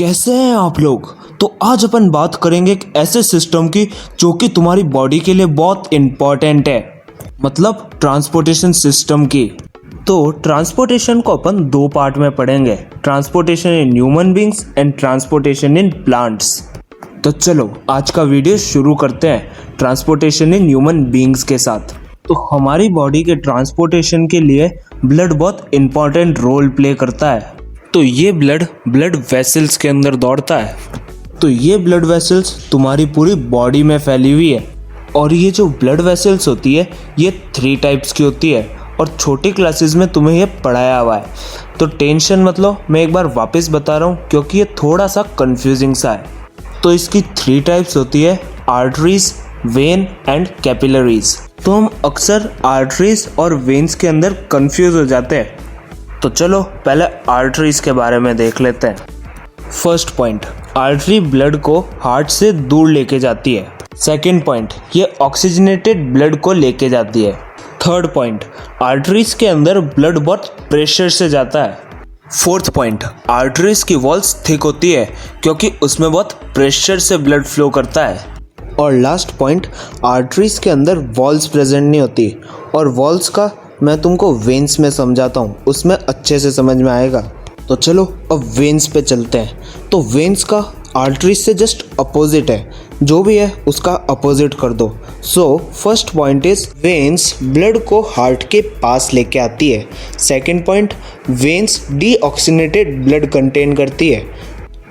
कैसे हैं आप लोग। तो आज अपन बात करेंगे एक ऐसे सिस्टम की जो कि तुम्हारी बॉडी के लिए बहुत इम्पोर्टेंट है, मतलब ट्रांसपोर्टेशन सिस्टम की। तो ट्रांसपोर्टेशन को अपन दो पार्ट में पढ़ेंगे, transportation in human beings and transportation in plants. तो चलो आज का वीडियो शुरू करते हैं ट्रांसपोर्टेशन इन ह्यूमन बींग्स के साथ। तो हमारी बॉडी के ट्रांसपोर्टेशन के लिए ब्लड बहुत इम्पोर्टेंट रोल प्ले करता है। तो ये ब्लड वेसल्स के अंदर दौड़ता है। तो ये ब्लड वेसल्स तुम्हारी पूरी बॉडी में फैली हुई है। और ये जो ब्लड वेसल्स होती है ये 3 टाइप्स की होती है और छोटी क्लासेस में तुम्हें ये पढ़ाया हुआ है। तो टेंशन मत लो, मैं एक बार वापस बता रहा हूँ क्योंकि ये थोड़ा सा कंफ्यूजिंग सा है। तो इसकी 3 टाइप्स होती है, आर्टरीज, वेन एंड कैपिलरीज। तो हम अक्सर आर्टरीज और वेन्स के अंदर कंफ्यूज हो जाते हैं। तो चलो पहले आर्टरीज के बारे में देख लेते हैं। फर्स्ट पॉइंट, आर्टरी ब्लड को हार्ट से दूर लेके जाती है। सेकंड पॉइंट, ये ऑक्सीजनेटेड ब्लड को लेके जाती है। थर्ड पॉइंट, आर्टरीज के अंदर ब्लड बहुत प्रेशर से जाता है। फोर्थ पॉइंट, आर्टरीज की वॉल्स थिक होती है क्योंकि उसमें बहुत प्रेशर से ब्लड फ्लो करता है। और लास्ट पॉइंट, आर्टरीज के अंदर वॉल्स प्रेजेंट नहीं होती। और वॉल्स का मैं तुमको वेन्स में समझाता हूँ, उसमें अच्छे से समझ में आएगा। तो चलो अब वेन्स पे चलते हैं। तो वेन्स का आर्टरीज से जस्ट अपोजिट है, जो भी है उसका अपोजिट कर दो। So first point is veins blood को हार्ट के पास लेके आती है। Second point, veins deoxygenated blood contain करती है।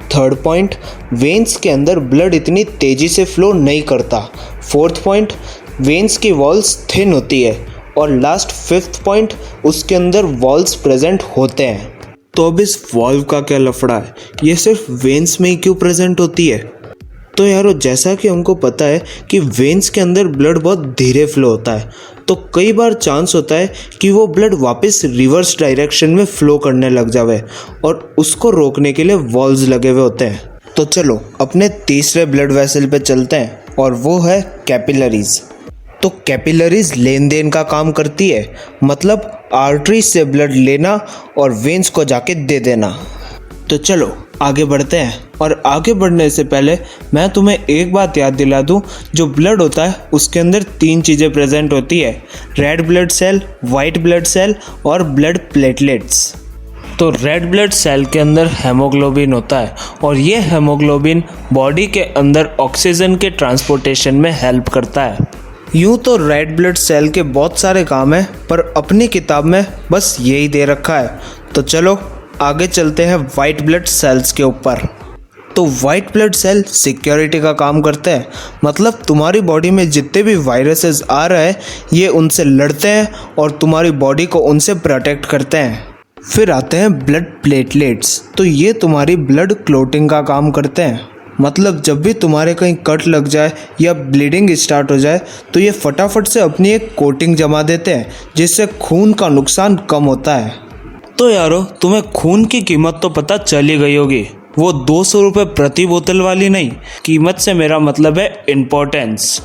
थर्ड पॉइंट, वेन्स के अंदर ब्लड इतनी तेजी से फ्लो नहीं करता। फोर्थ पॉइंट, वेन्स की वॉल्स थिन होती है। और लास्ट फिफ्थ पॉइंट, उसके अंदर वॉल्स प्रेजेंट होते हैं। तो अब इस वॉल्व का क्या लफड़ा है, ये सिर्फ वेन्स में ही क्यों प्रेजेंट होती है? तो यारो जैसा कि हमको पता है कि वेन्स के अंदर ब्लड बहुत धीरे फ्लो होता है, तो कई बार चांस होता है कि वो ब्लड वापस रिवर्स डायरेक्शन में फ्लो करने लग जावे और उसको रोकने के लिए वॉल्व्स लगे हुए होते हैं। तो चलो अपने तीसरे ब्लड वेसल पे चलते हैं और वो है कैपिलरीज। तो कैपिलरीज लेन देन का काम करती है, मतलब आर्टरीज से ब्लड लेना और वेन्स को जाके दे देना। तो चलो आगे बढ़ते हैं। और आगे बढ़ने से पहले मैं तुम्हें एक बात याद दिला दूं, जो ब्लड होता है उसके अंदर 3 चीज़ें प्रेजेंट होती है, red blood cell, white blood cell और ब्लड प्लेटलेट्स। तो रेड ब्लड सेल के अंदर हेमोग्लोबिन होता है और ये हेमोग्लोबिन बॉडी के अंदर ऑक्सीजन के ट्रांसपोर्टेशन में हेल्प करता है। यूँ तो रेड ब्लड सेल के बहुत सारे काम हैं, पर अपनी किताब में बस यही दे रखा है। तो चलो आगे चलते हैं वाइट ब्लड सेल्स के ऊपर। तो वाइट ब्लड सेल सिक्योरिटी का काम करते हैं, मतलब तुम्हारी बॉडी में जितने भी वायरसेस आ रहे हैं ये उनसे लड़ते हैं और तुम्हारी बॉडी को उनसे प्रोटेक्ट करते हैं। फिर आते हैं ब्लड प्लेटलेट्स। तो ये तुम्हारी ब्लड क्लोटिंग का काम करते हैं, मतलब जब भी तुम्हारे कहीं कट लग जाए या ब्लीडिंग स्टार्ट हो जाए तो ये फटाफट से अपनी एक कोटिंग जमा देते हैं, जिससे खून का नुकसान कम होता है। तो यारो तुम्हें खून की कीमत तो पता चल ही गई होगी, वो 200 रुपये प्रति बोतल वाली नहीं, कीमत से मेरा मतलब है इम्पोर्टेंस।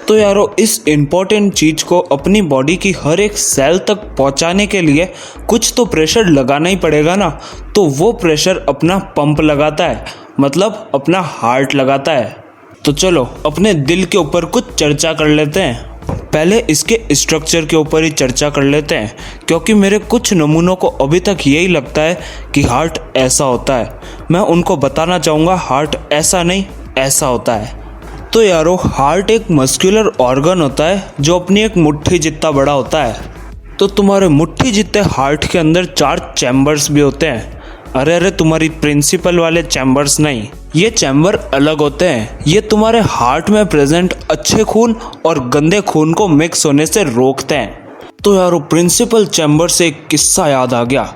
तो यारो इस इम्पोर्टेंट चीज़ को अपनी बॉडी की हर एक सेल तक पहुंचाने के लिए कुछ तो प्रेशर लगाना ही पड़ेगा ना। तो वो प्रेशर अपना पंप लगाता है, मतलब अपना हार्ट लगाता है। तो चलो अपने दिल के ऊपर कुछ चर्चा कर लेते हैं। पहले इसके स्ट्रक्चर के ऊपर ही चर्चा कर लेते हैं, क्योंकि मेरे कुछ नमूनों को अभी तक यही लगता है कि हार्ट ऐसा होता है। मैं उनको बताना चाहूँगा हार्ट ऐसा नहीं ऐसा होता है। तो यारो हार्ट एक मस्कुलर ऑर्गन होता है जो अपनी एक मुट्ठी जितना बड़ा होता है। तो तुम्हारे मुट्ठी जितने हार्ट के अंदर 4 चैम्बर्स भी होते हैं। अरे तुम्हारी प्रिंसिपल वाले चैम्बर्स नहीं, ये चैम्बर अलग होते हैं। ये तुम्हारे हार्ट में प्रेजेंट अच्छे खून और गंदे खून को मिक्स होने से रोकते हैं। तो यारो प्रिंसिपल चैम्बर से एक किस्सा याद आ गया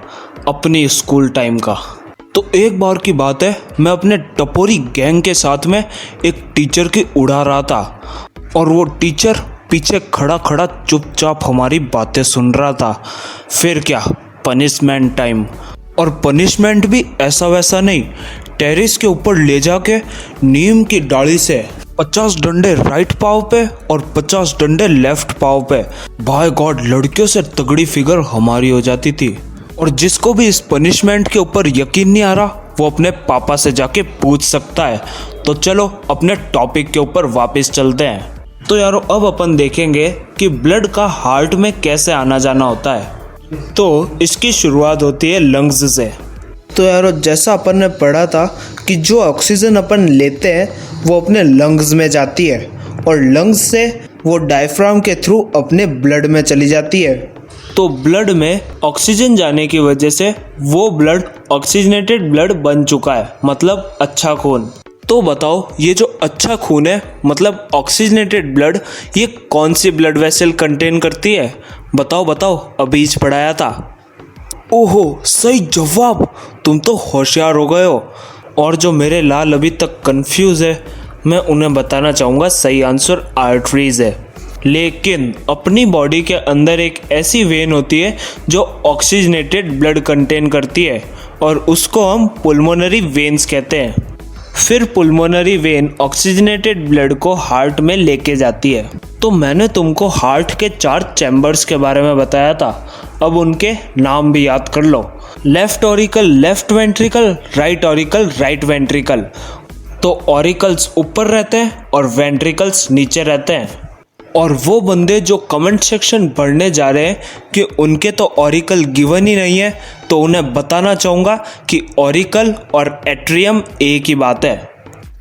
अपनी स्कूल टाइम का। तो एक बार की बात है, मैं अपने टपोरी गैंग के साथ में एक टीचर की उड़ा रहा था और वो टीचर पीछे खड़ा खड़ा चुपचाप हमारी बातें सुन रहा था। फिर क्या, पनिशमेंट टाइम। और पनिशमेंट भी ऐसा वैसा नहीं, टेरेस के ऊपर ले जाके नीम की डाली से 50 डंडे राइट पाँव पे और 50 डंडे लेफ्ट पाँव पे। बाय गॉड, लड़कियों से तगड़ी फिगर हमारी हो जाती थी। और जिसको भी इस पनिशमेंट के ऊपर यकीन नहीं आ रहा वो अपने पापा से जाके पूछ सकता है। तो चलो अपने टॉपिक के ऊपर वापस चलते हैं। तो यारो अब अपन देखेंगे कि ब्लड का हार्ट में कैसे आना जाना होता है। तो इसकी शुरुआत होती है लंग्स से। तो यारो जैसा अपन ने पढ़ा था कि जो ऑक्सीजन अपन लेते हैं वो अपने लंग्स में जाती है और लंग्स से वो डायफ्राम के थ्रू अपने ब्लड में चली जाती है। तो ब्लड में ऑक्सीजन जाने की वजह से वो ब्लड ऑक्सीजनेटेड ब्लड बन चुका है, मतलब अच्छा खून। तो बताओ ये जो अच्छा खून है मतलब ऑक्सीजनेटेड ब्लड, ये कौन सी ब्लड वेसल कंटेन करती है? बताओ बताओ, अभी पढ़ाया था। ओहो सही जवाब, तुम तो होशियार हो गए हो। और जो मेरे लाल अभी तक कंफ्यूज है मैं उन्हें बताना चाहूँगा सही आंसर आर्टरीज है। लेकिन अपनी बॉडी के अंदर एक ऐसी वेन होती है जो ऑक्सीजनेटेड ब्लड कंटेन करती है और उसको हम पुल्मोनरी वेन्स कहते हैं। फिर पुल्मोनरी वेन ऑक्सीजनेटेड ब्लड को हार्ट में लेके जाती है। तो मैंने तुमको हार्ट के 4 चैम्बर्स के बारे में बताया था, अब उनके नाम भी याद कर लो। Left auricle left ventricle, right auricle right ventricle. तो ऑरिकल्स ऊपर रहते हैं और वेंट्रिकल्स नीचे रहते हैं। और वो बंदे जो कमेंट सेक्शन पढ़ने जा रहे हैं कि उनके तो ऑरिकल गिवन ही नहीं है, तो उन्हें बताना चाहूँगा कि ऑरिकल और एट्रियम एक ही बात है।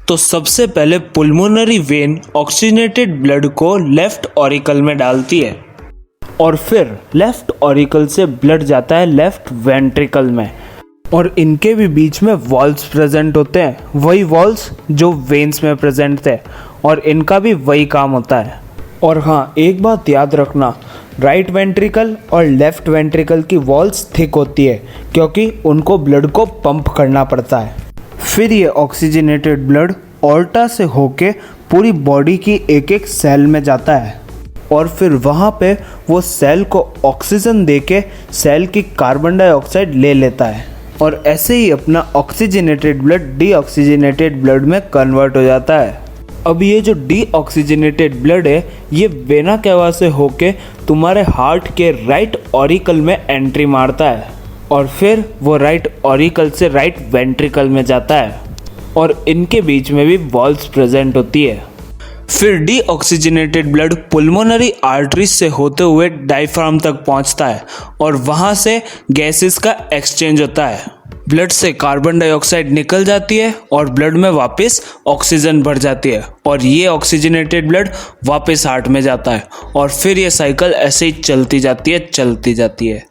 तो सबसे पहले पुल्मोनरी वेन ऑक्सीजनेटेड ब्लड को लेफ्ट ऑरिकल में डालती है और फिर लेफ्ट ऑरिकल से ब्लड जाता है लेफ्ट वेंट्रिकल में। और इनके भी बीच में वॉल्स प्रेजेंट होते हैं, वही वॉल्स जो वेन्स में प्रेजेंट थे, और इनका भी वही काम होता है। और हाँ, एक बात याद रखना, राइट वेंट्रिकल और लेफ्ट वेंट्रिकल की वॉल्स थिक होती है क्योंकि उनको ब्लड को पंप करना पड़ता है। फिर ये ऑक्सीजनेटेड ब्लड ऑर्टा से होके पूरी बॉडी की एक एक सेल में जाता है और फिर वहाँ पे वो सेल को ऑक्सीजन देके सेल की कार्बन डाइऑक्साइड ले लेता है और ऐसे ही अपना ऑक्सीजनेटेड ब्लड डीऑक्सीजनेटेड ब्लड में कन्वर्ट हो जाता है। अब ये जो डीऑक्सीजनेटेड ब्लड है ये वेना केवा से होके तुम्हारे हार्ट के राइट ऑरिकल में एंट्री मारता है और फिर वो राइट ऑरिकल से राइट वेंट्रिकल में जाता है और इनके बीच में भी वॉल्स प्रेजेंट होती है। फिर डीऑक्सीजनेटेड ब्लड पुल्मोनरी आर्टरीज से होते हुए डायफ्राम तक पहुंचता है और वहां से गैसेस का एक्सचेंज होता है। ब्लड से कार्बन डाइऑक्साइड निकल जाती है और ब्लड में वापस ऑक्सीजन भर जाती है और ये ऑक्सीजनेटेड ब्लड वापस हार्ट में जाता है और फिर ये साइकिल ऐसे ही चलती जाती है।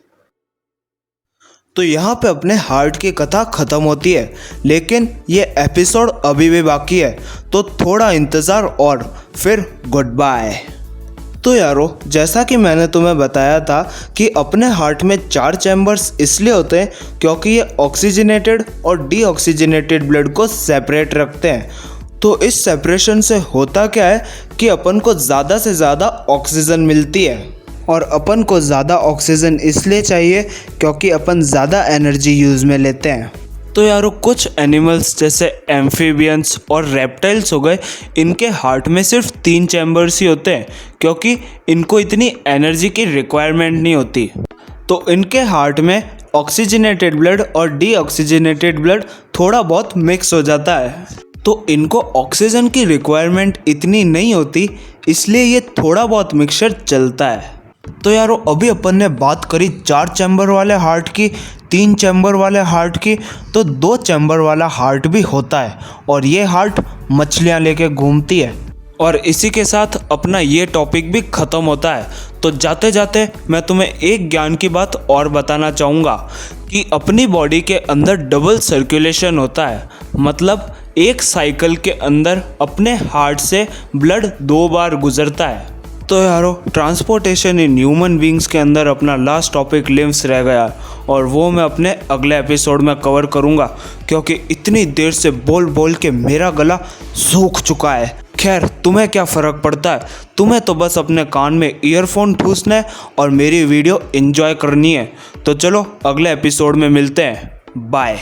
तो यहाँ पे अपने हार्ट की कथा ख़त्म होती है, लेकिन ये एपिसोड अभी भी बाकी है, तो थोड़ा इंतज़ार और फिर गुड बाय। तो यारो जैसा कि मैंने तुम्हें बताया था कि अपने हार्ट में 4 चैम्बर्स इसलिए होते हैं क्योंकि ये ऑक्सीजनेटेड और डीऑक्सीजनेटेड ब्लड को सेपरेट रखते हैं। तो इस सेपरेशन से होता क्या है कि अपन को ज़्यादा से ज़्यादा ऑक्सीजन मिलती है और अपन को ज़्यादा ऑक्सीजन इसलिए चाहिए क्योंकि अपन ज़्यादा एनर्जी यूज़ में लेते हैं। तो यारो कुछ एनिमल्स जैसे एम्फीबियंस और रेप्टाइल्स हो गए, इनके हार्ट में सिर्फ 3 चैम्बर्स ही होते हैं क्योंकि इनको इतनी एनर्जी की रिक्वायरमेंट नहीं होती। तो इनके हार्ट में ऑक्सीजनेटेड ब्लड और डीऑक्सीजनेटेड ब्लड थोड़ा बहुत मिक्स हो जाता है, तो इनको ऑक्सीजन की रिक्वायरमेंट इतनी नहीं होती, इसलिए ये थोड़ा बहुत मिक्सचर चलता है। तो यारो अभी अपन ने बात करी 4 चैम्बर वाले हार्ट की, 3 चैम्बर वाले हार्ट की, तो 2 चैम्बर वाला हार्ट भी होता है और ये हार्ट मछलियाँ लेके घूमती है। और इसी के साथ अपना ये टॉपिक भी ख़त्म होता है। तो जाते जाते मैं तुम्हें एक ज्ञान की बात और बताना चाहूँगा कि अपनी बॉडी के अंदर डबल सर्कुलेशन होता है, मतलब एक साइकिल के अंदर अपने हार्ट से ब्लड 2 बार गुजरता है। तो यारो ट्रांसपोर्टेशन इन ह्यूमन बींग्स के अंदर अपना लास्ट टॉपिक लिम्स रह गया और वो मैं अपने अगले एपिसोड में कवर करूँगा क्योंकि इतनी देर से बोल बोल के मेरा गला सूख चुका है। खैर तुम्हें क्या फ़र्क पड़ता है, तुम्हें तो बस अपने कान में ईयरफोन ठूसना है और मेरी वीडियो एंजॉय करनी है। तो चलो अगले एपिसोड में मिलते हैं, बाय।